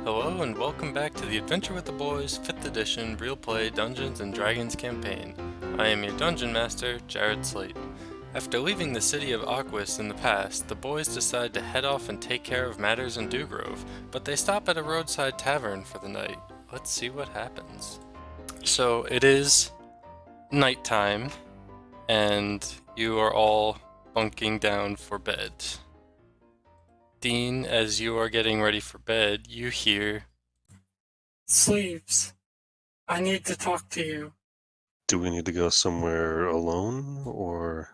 Hello and welcome back to the Adventure with the Boys 5th edition Real Play Dungeons & Dragons campaign. I am your Dungeon Master, Jared Slate. After leaving the city of Aquis in the past, the boys decide to head off and take care of matters in Dewgrove, but they stop at a roadside tavern for the night. Let's see what happens. So it is nighttime, and you are all bunking down for bed. Dean, as you are getting ready for bed, you hear, Sleeves, I need to talk to you. Do we need to go somewhere alone, or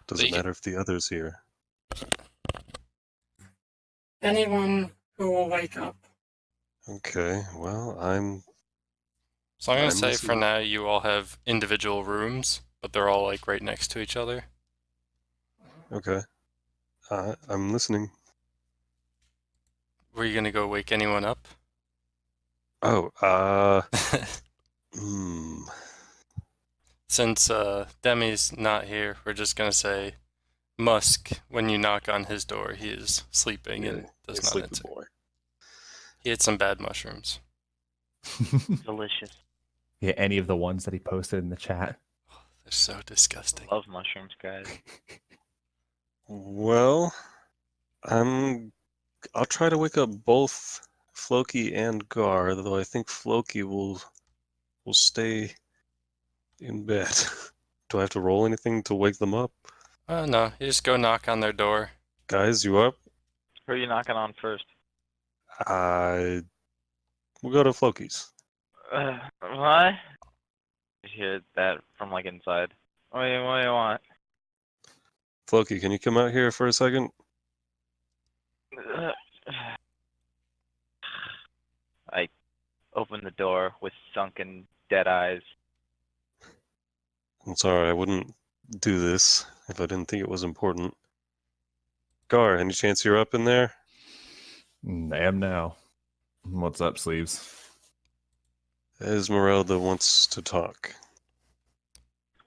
does it They- matter if the other's here? Anyone who will wake up. Okay, well, So I'm gonna I'm say for listening. now you all have individual rooms, but they're all like right next to each other. Okay. I'm listening. Were you gonna go wake anyone up? Oh, hmm. Since Demi's not here, we're just gonna say Musk, when you knock on his door, he is sleeping and does not sleepy answer. boy. He ate some bad mushrooms. Delicious. Yeah, any of the ones that he posted in the chat. They're so disgusting. Love mushrooms, guys. Well, I'll try to wake up both Floki and Gar, though I think Floki will stay in bed. Do I have to roll anything to wake them up? No, you just go knock on their door. Guys, you up? Who are you knocking on first? We'll go to Floki's. What? You hear that from like inside. What do you want? Floki, can you come out here for a second? I open the door with sunken, dead eyes. I'm sorry, I wouldn't do this if I didn't think it was important. Gar, any chance you're up in there? I am now. What's up, Sleeves? Esmeralda wants to talk.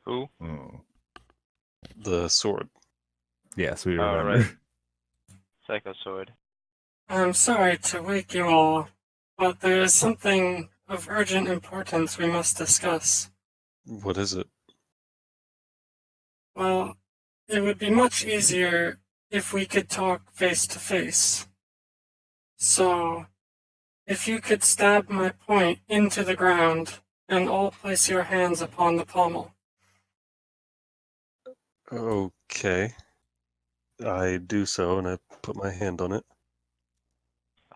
Who? The sword. Yes, we Oh, remember. right. Psycho sword. I'm sorry to wake you all, but there is something of urgent importance we must discuss. What is it? Well, it would be much easier if we could talk face to face. So, if you could stab my point into the ground and all place your hands upon the pommel. Okay. I do so, and I put my hand on it.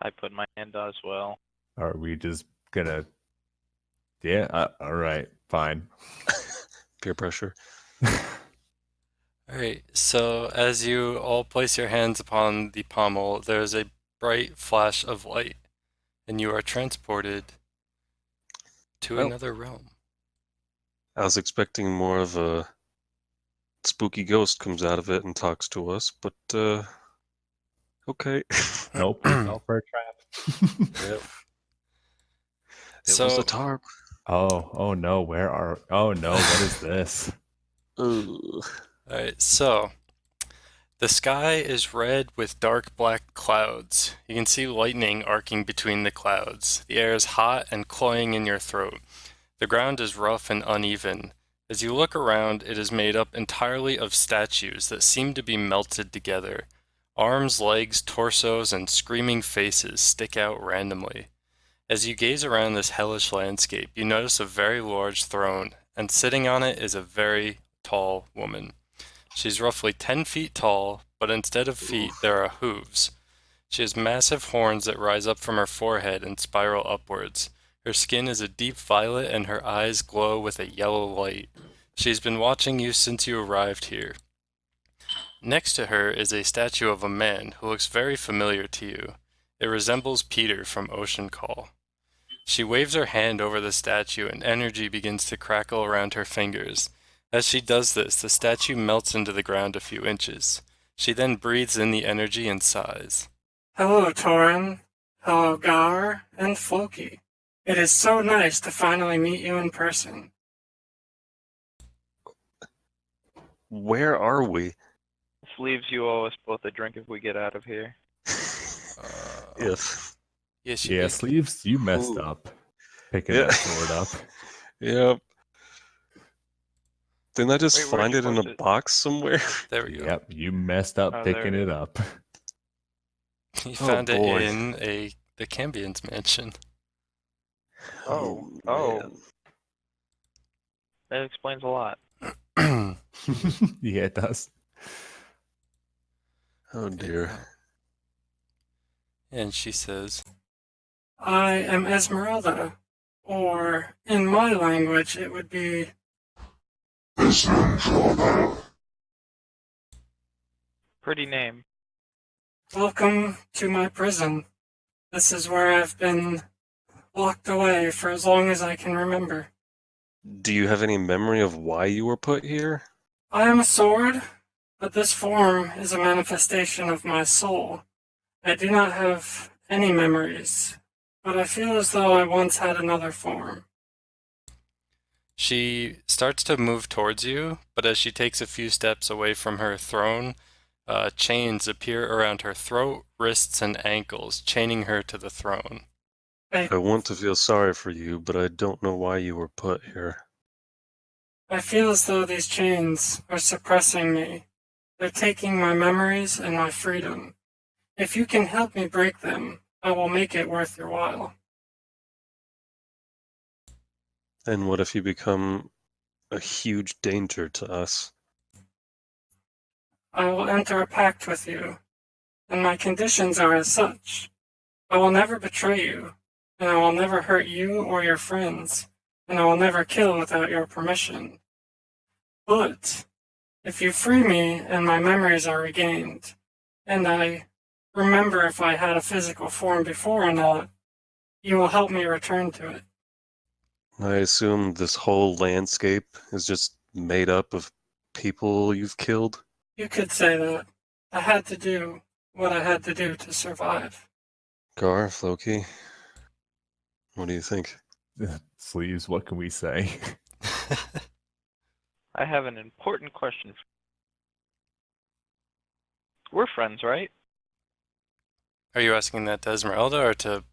I put my hand on as well. Are we just gonna... Yeah, alright, fine. Peer pressure. Alright, so as you all place your hands upon the pommel, there is a bright flash of light, and you are transported to Oh. another realm. I was expecting more of a spooky ghost comes out of it and talks to us, but, okay. Nope, we fell for a trap. Yep. It So, was a tarp. Oh no, oh no, what is this? Ugh. alright, so the sky is red with dark black clouds. You can see lightning arcing between the clouds. The air is hot and cloying in your throat. The ground is rough and uneven. As you look around, it is made up entirely of statues that seem to be melted together. Arms, legs, torsos, and screaming faces stick out randomly. As you gaze around this hellish landscape, you notice a very large throne, and sitting on it is a very tall woman. She's roughly 10 feet tall, but instead of feet, there are hooves. She has massive horns that rise up from her forehead and spiral upwards. Her skin is a deep violet and her eyes glow with a yellow light. She's been watching you since you arrived here. Next to her is a statue of a man who looks very familiar to you. It resembles Peter from Ocean Call. She waves her hand over the statue and energy begins to crackle around her fingers. As she does this, the statue melts into the ground a few inches. She then breathes in the energy and sighs. Hello, Torin. Hello, Gar and Floki. It is so nice to finally meet you in person. Where are we? Sleeves, you owe us both a drink if we get out of here. If. Yes, you Yeah, did. Sleeves, you messed Ooh. up picking Yeah. that sword up. Yep. Didn't I just Wait, where'd find you it in a post it? box somewhere? There we go. Yep, you messed up Oh, there picking it it is. up. You Oh, found it boy. in the Cambion's mansion. Oh, man. that explains a lot. Yeah, it does. Oh dear. And she says, I am Esmeralda, or in my language, it would be Pretty name. welcome to my prison. This is where I've been locked away for as long as I can remember. Do you have any memory of why you were put here? I am a sword, but this form is a manifestation of my soul. I do not have any memories, but I feel as though I once had another form. she starts to move towards you, but as she takes a few steps away from her throne, chains appear around her throat, wrists, and ankles, chaining her to the throne. I want to feel sorry for you, but I don't know why you were put here. I feel as though these chains are suppressing me. They're taking my memories and my freedom. If you can help me break them, I will make it worth your while. And what if you become a huge danger to us? I will enter a pact with you, and my conditions are as such. I will never betray you, and I will never hurt you or your friends, and I will never kill without your permission. But if you free me and my memories are regained, and I remember if I had a physical form before or not, you will help me return to it. I assume this whole landscape is just made up of people you've killed? You could say that. I had to do what I had to do to survive. Gar, Floki, what do you think? Sleeves, what can we say? I have an important question. We're friends, right? Are you asking that to Esmeralda or to...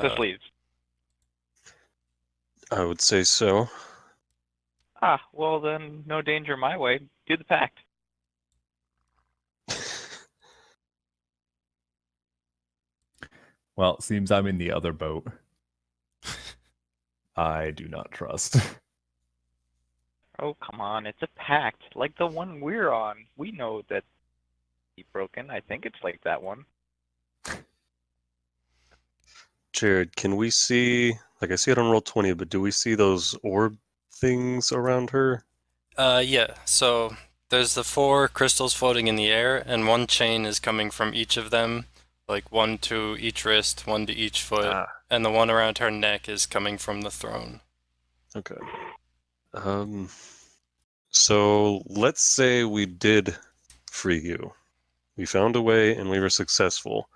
This leaves. I would say so. Ah, well then, no danger my way. Do the pact. Well, it seems I'm in the other boat. I do not trust. Oh, come on, it's a pact, like the one we're on. We know that he's broken. I think it's like that one. Jared, can we see, like I see it on roll 20, but do we see those orb things around her? Yeah, so there's the 4 crystals floating in the air, and one chain is coming from each of them, like 1 to each wrist, 1 to each foot, and the one around her neck is coming from the throne. Okay. So let's say we did free you. We found a way and we were successful.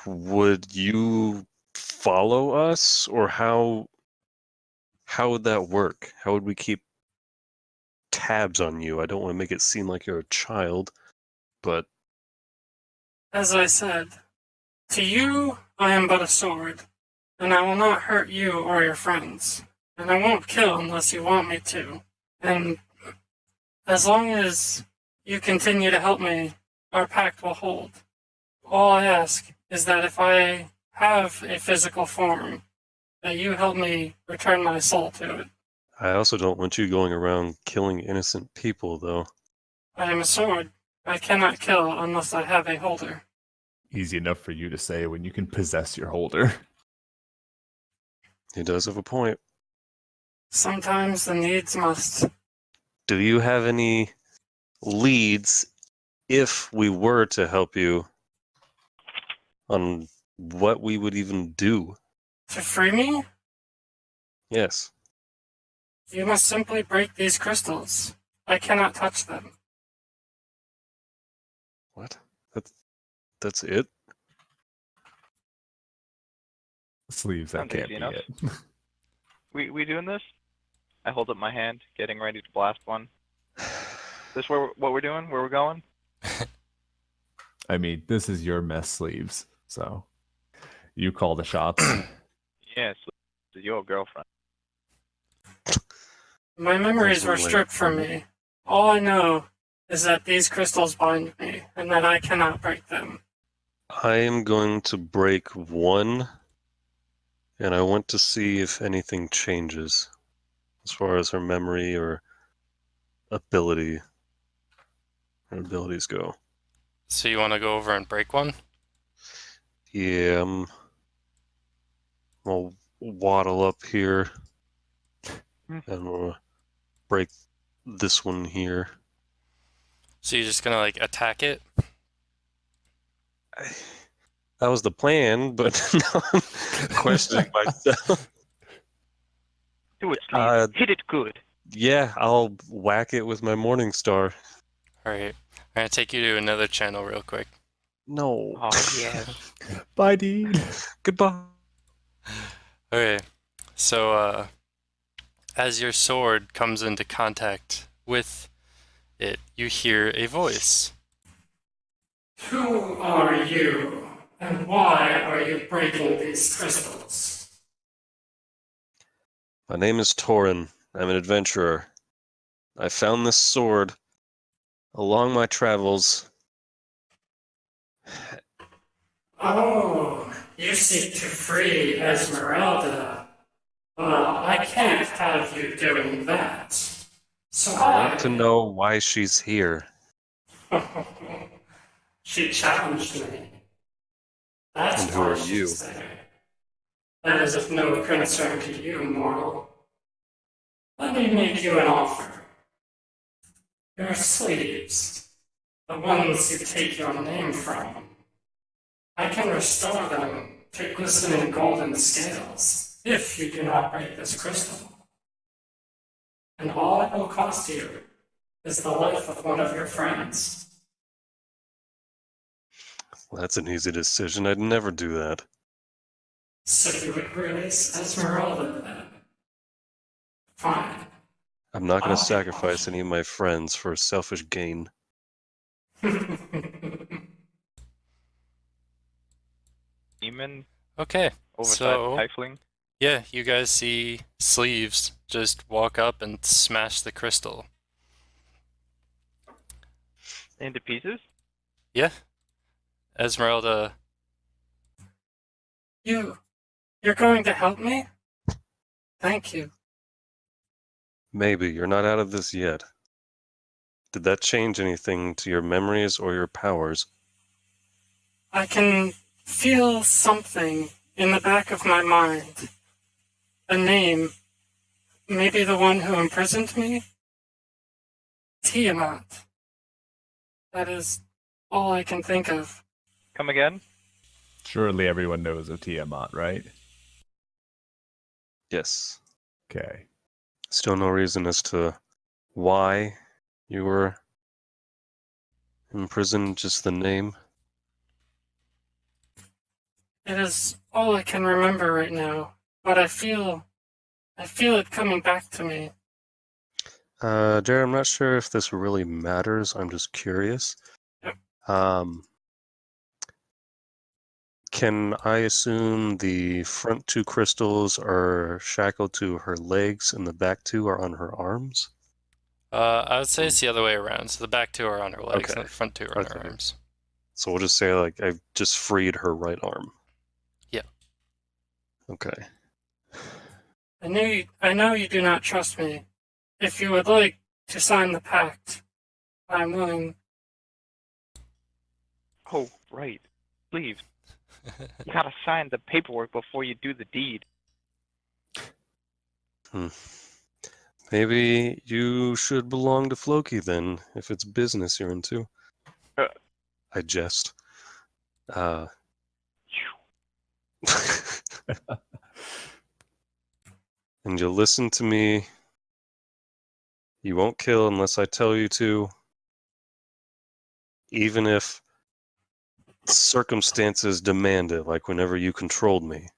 Would you follow us, or how would that work? How would we keep tabs on you? I don't want to make it seem like you're a child, but As I said, to you, I am but a sword, and I will not hurt you or your friends, and I won't kill unless you want me to. And as long as you continue to help me, our pact will hold. All I ask is that if I have a physical form, that you help me return my soul to it. I also don't want you going around killing innocent people, though. I am a sword. I cannot kill unless I have a holder. Easy enough for you to say when you can possess your holder. He does have a point. Sometimes the needs must. Do you have any leads if we were to help you on what we would even do? To free me, Yes. you must simply break these crystals. I cannot touch them. What? That's it? Sleeves, that Sounds can't easy be enough. it. We doing this? I hold up my hand, getting ready to blast one. This what we're doing? Where we're going? I mean, this is your mess sleeves, so you call the shots. Yes, it's your girlfriend. My memories were stripped from me. All I know is that these crystals bind me, and that I cannot break them. I am going to break one, and I want to see if anything changes as far as her memory or abilities go. So you want to go over and break one? Yeah, I'll waddle up here and we'll break this one here. So you're just gonna like attack it? That was the plan, but now I'm questioning myself. Do it, Sleeve. Hit it good. Yeah, I'll whack it with my Morning Star. Alright. I'm gonna take you to another channel real quick. No. Oh, yes. Bye, Dean. Goodbye. Okay. So as your sword comes into contact with it, you hear a voice. Who are you, and why are you breaking these crystals? My name is Torin. I'm an adventurer. I found this sword along my travels. Oh, you seek to free Esmeralda. Well, I can't have you doing that. So I want to know why she's here. She challenged me. That's And who why are you? she's there. That is of no concern to you, mortal. Let me make you an offer. Your sleeves, the ones you take your name from, I can restore them to glistening golden scales if you do not break this crystal. And all it will cost you is the life of one of your friends. Well, that's an easy decision. I'd never do that. So you would release Esmeralda then? Fine. I'm not going I'll to sacrifice any of my friends for selfish gain. Demon, Okay. oversized So tiefling. yeah, you guys see Sleeves just walk up and smash the crystal. Into pieces? Yeah. Esmeralda. You're going to help me? Thank you. Maybe. You're not out of this yet. Did that change anything to your memories or your powers? I can feel something in the back of my mind. A name. Maybe the one who imprisoned me? Tiamat. That is all I can think of. Come again? Surely everyone knows of Tiamat, right? Yes. Okay. Still no reason as to why you were imprisoned, just the name. It is all I can remember right now, but I feel it coming back to me. Jared, I'm not sure if this really matters. I'm just curious. Yep. Can I assume the front two crystals are shackled to her legs and the back two are on her arms? I would say it's the other way around. So the back two are on her legs Okay. and the front two are on her Okay. arms. So we'll just say, like, I've just freed her right arm. Yeah. Okay. I know you do not trust me. If you would like to sign the pact, I'm willing. Oh, right. Sleeve. You gotta sign the paperwork before you do the deed. Maybe you should belong to Floki then, if it's business you're into. I jest. And you'll listen to me. You won't kill unless I tell you to. Even if circumstances demand it, like whenever you controlled me.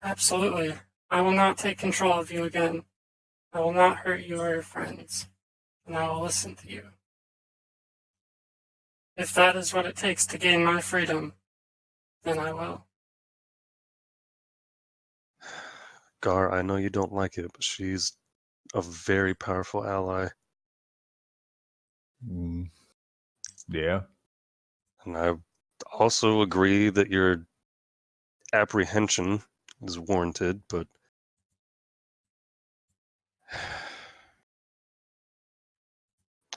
Absolutely. I will not take control of you again. I will not hurt you or your friends. And I will listen to you. If that is what it takes to gain my freedom, then I will. Gar, I know you don't like it, but she's a very powerful ally. Mm, yeah. And I also agree that your apprehension is warranted, but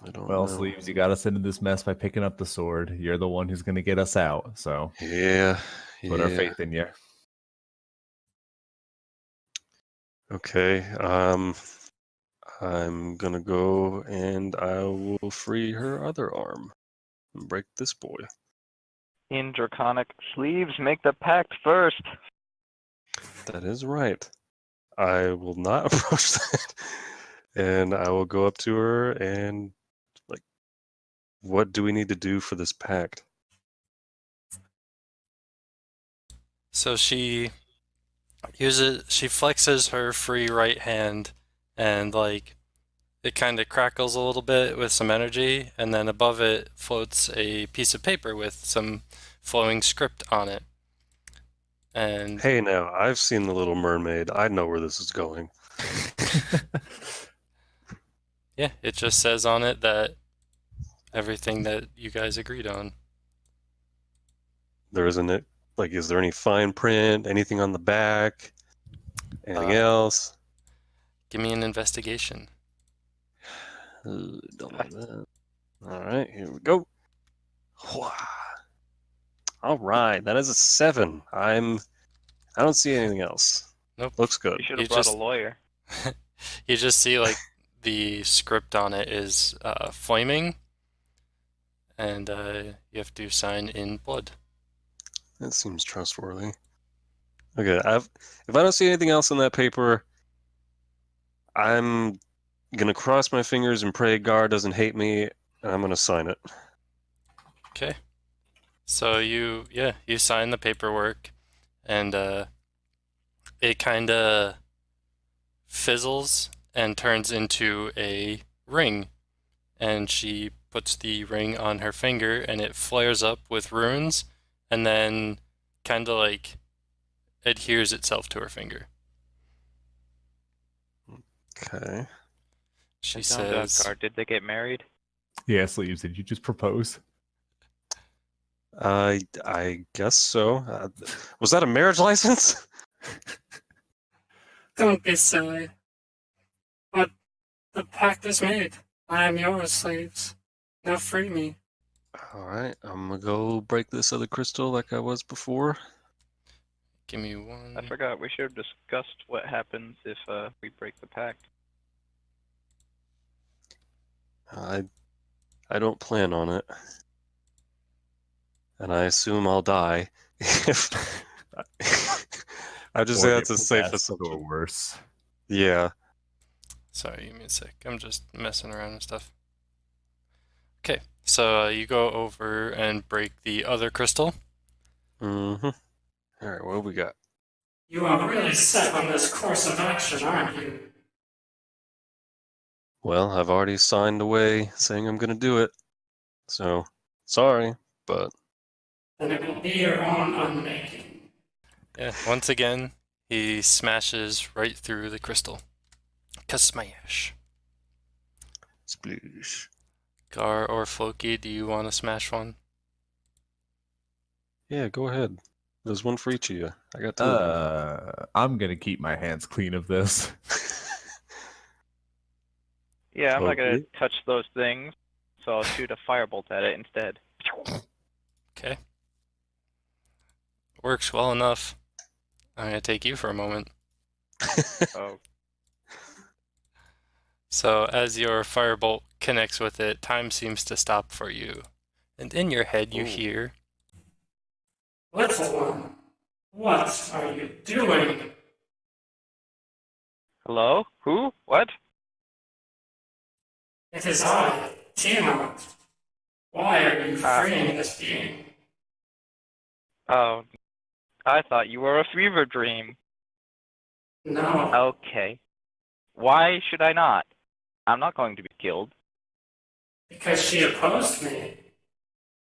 I don't Well, know. Sleeves, you got us into this mess by picking up the sword. You're the one who's going to get us out. So Yeah, put our yeah. faith in you. Okay. I'm gonna go and I will free her other arm and break this boy. In Draconic, Sleeves, make the pact first. That is right. I will not approach that. And I will go up to her and, like, what do we need to do for this pact? So she flexes her free right hand, and like it kind of crackles a little bit with some energy, and then above it floats a piece of paper with some flowing script on it. And Hey now, I've seen The Little Mermaid. I know where this is going. yeah, it just says on it that everything that you guys agreed on. There isn't it, like, is there any fine print, anything on the back, anything else? Give me an investigation. Don't like that. Alright, here we go. Alright, that is a 7. I don't see anything else. Nope. Looks good. You should You have brought just- a lawyer. You just see like the script on it is flaming, and you have to sign in blood. That seems trustworthy. Okay, if I don't see anything else on that paper, I'm gonna cross my fingers and pray Gar doesn't hate me, and I'm gonna sign it. Okay. So you sign the paperwork, and it kind of fizzles and turns into a ring. And she puts the ring on her finger, and it flares up with runes, and then kind of like adheres itself to her finger. Okay. She I don't know, says, Guard. Did they get married? Yeah, Sleeves, did you just propose? I guess so. Was that a marriage license? Don't be silly. But the pact is made. I am yours, slaves. Now free me. Alright, I'm gonna go break this other crystal like I was before. give me one. I forgot. We should have discussed what happens if we break the pact. I don't plan on it. And I assume I'll die if I just Or say get that's a safe possessed or assumption. worse. Yeah. Sorry, give me a sec. I'm just messing around and stuff. Okay, so you go over and break the other crystal. Mm-hmm. Alright, what do we got? You are really set on this course of action, aren't you? Well, I've already signed away saying I'm gonna do it. So, sorry, but Then it will be your own unmaking. Yeah, once again, he smashes right through the crystal. Kasmash. sploosh. Gar or Floki, do you want to smash one? Yeah, go ahead. There's one for each of you. I got two of I'm gonna keep my hands clean of this. Yeah, I'm not gonna Okay. touch those things, so I'll shoot a firebolt at it instead. Okay. Works well enough. I'm going to take you for a moment. Oh, So, as your firebolt connects with it, time seems to stop for you. And in your head, you Ooh. hear, Little one, what are you doing? hello? Who? What? It is I, Tiamat. Why are you freeing this being? Oh, I thought you were a fever dream. No, Okay. Why should I not? I'm not going to be killed. because she opposed me.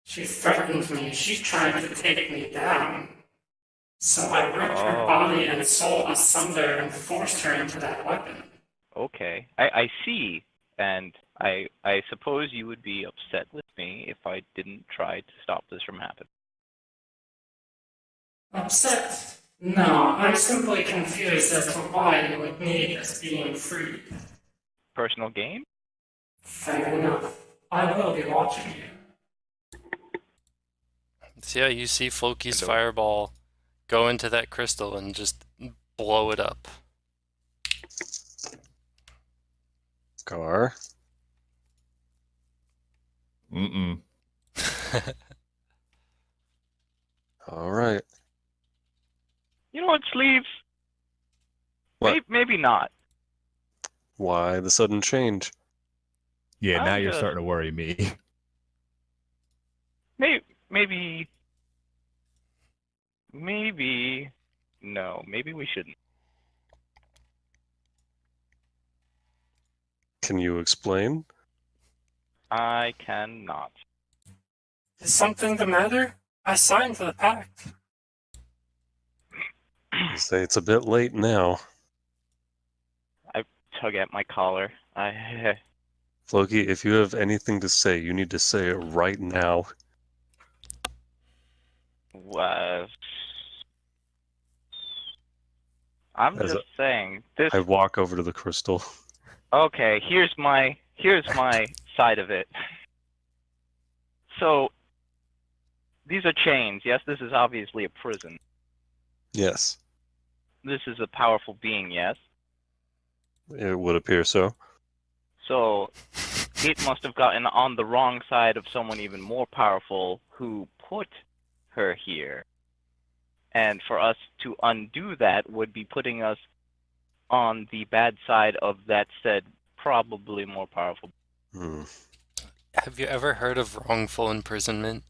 She threatened me. She tried to take me down. So I ripped her Oh. body and soul asunder and forced her into that weapon. Okay, I see, and I suppose you would be upset with me if I didn't try to stop this from happening. Upset? No, I'm simply confused as to why you would need us being freed. Personal gain? Fair enough. I will be watching you. So yeah, you see Floki's Hello? fireball go into that crystal and just blow it up. Gar. Mm-mm. All right. You know what, Sleeves? What? Maybe not. Why the sudden change? Yeah, now I'm you're just- starting to worry me. Maybe. No, maybe we shouldn't. Can you explain? I cannot. Is something the matter? I signed the pact. You say it's a bit late now. I tug at my collar. Floki, if you have anything to say, you need to say it right now. I'm As just saying this. I walk over to the crystal. Okay, here's my side of it. So these are chains. Yes, this is obviously a prison. Yes, This is a powerful being. Yes. it would appear so. So it must have gotten on the wrong side of someone even more powerful who put her here. And for us to undo that would be putting us on the bad side of that said probably more powerful. Hmm. Have you ever heard of wrongful imprisonment?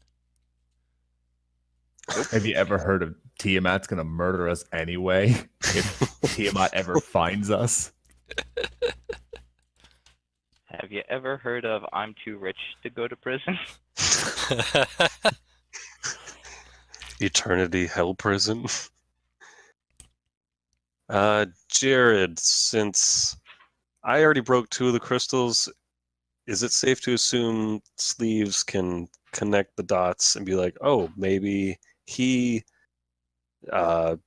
Have you ever heard of Tiamat's gonna murder us anyway if Tiamat ever finds us? Have you ever heard of I'm too rich to go to prison? Eternity hell prison. Jared, since I already broke 2 of the crystals, is it safe to assume Sleeves can connect the dots and be like, oh, maybe he had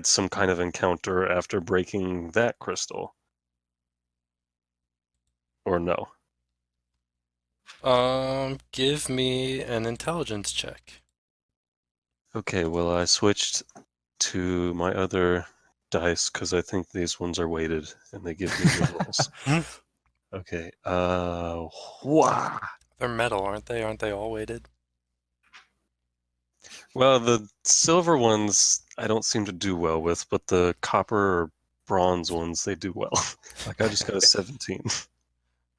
some kind of encounter after breaking that crystal? Or no? Give me an intelligence check. Okay, well, I switched to my other dice because I think these ones are weighted and they give me good rolls. Okay, wow. They're metal, aren't they? Aren't they all weighted? Well, the silver ones I don't seem to do well with, but the copper or bronze ones they do well. Like I just got a 17.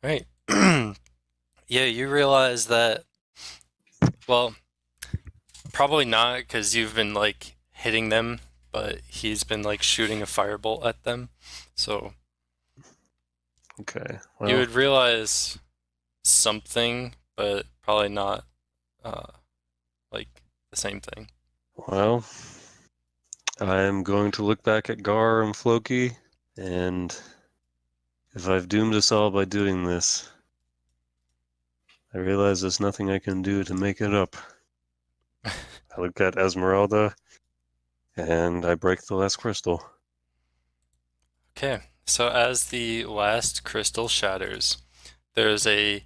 Right. Yeah, you realize that, well, probably not because you've been like hitting them, but he's been like shooting a firebolt at them. So Okay, you well, would realize something, but probably not like the same thing. well, I'm going to look back at Gar and Floki, and if I've doomed us all by doing this, I realize there's nothing I can do to make it up. I look at Esmeralda, and I break the last crystal. Okay, so as the last crystal shatters, there's a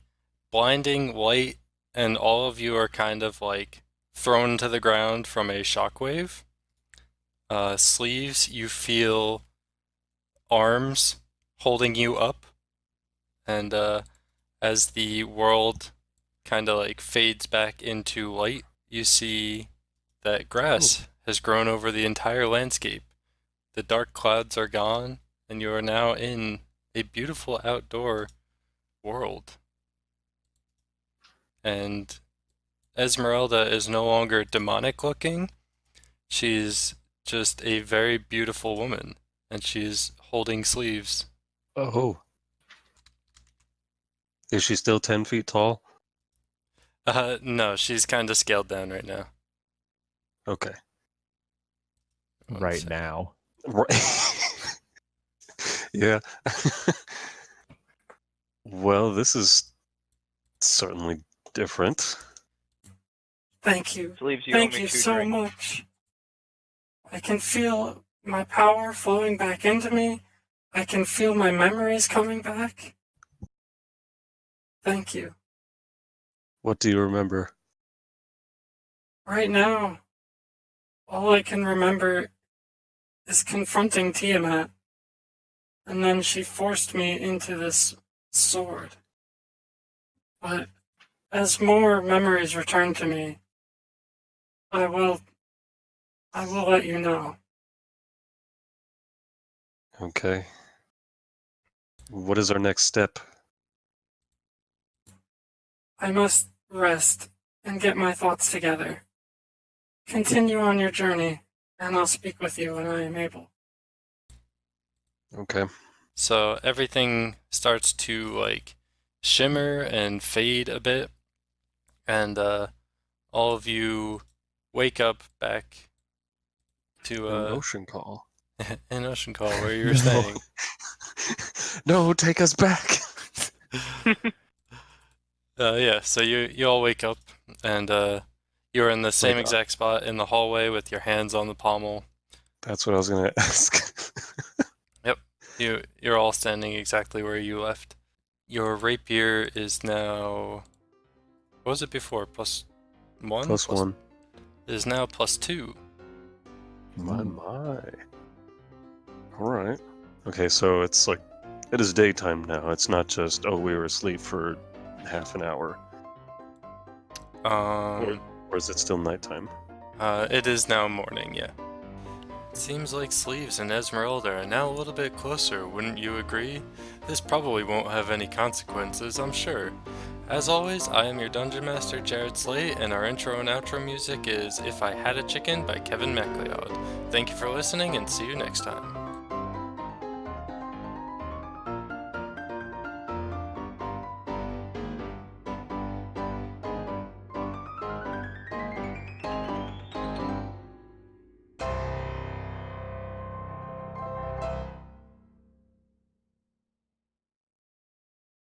blinding light, and all of you are kind of like thrown to the ground from a shockwave. Sleeves, you feel arms holding you up, and as the world kind of like fades back into light, you see that grass has grown over the entire landscape. The dark clouds are gone, and you are now in a beautiful outdoor world. And Esmeralda is no longer demonic looking. She's just a very beautiful woman, and she's holding sleeves. Oh. Is she still 10 feet tall? No, she's kind of scaled down right now. Okay. One Right sec. now. Right. Yeah. Well, this is certainly different. Thank you. Sleeves, you owe Thank me you 2 so drinks. much. I can feel my power flowing back into me. I can feel my memories coming back. Thank you. What do you remember? Right now, all I can remember is confronting Tiamat, and then she forced me into this sword. But as more memories return to me, I will let you know. Okay. What is our next step? I must rest and get my thoughts together. Continue on your journey, and I'll speak with you when I am able. Okay. So everything starts to like shimmer and fade a bit, and all of you wake up back to An ocean call. an ocean call where you were No. staying. No, take us back. Yeah, so you all wake up, and you're in the same Wait, exact spot in the hallway with your hands on the pommel. that's what I was gonna ask. Yep, you're all standing exactly where you left. Your rapier is now, what was it before? +1? +1. It is now +2. My. All right. Okay, so it's like it is daytime now. It's not just we were asleep for half an hour, or is it still nighttime? It is now morning, yeah. Seems like Sleeves and Esmeralda are now a little bit closer, wouldn't you agree? This probably won't have any consequences, I'm sure. As always, I am your Dungeon Master, Jared Slate, and our intro and outro music is If I Had a Chicken by Kevin MacLeod. Thank you for listening, and see you next time.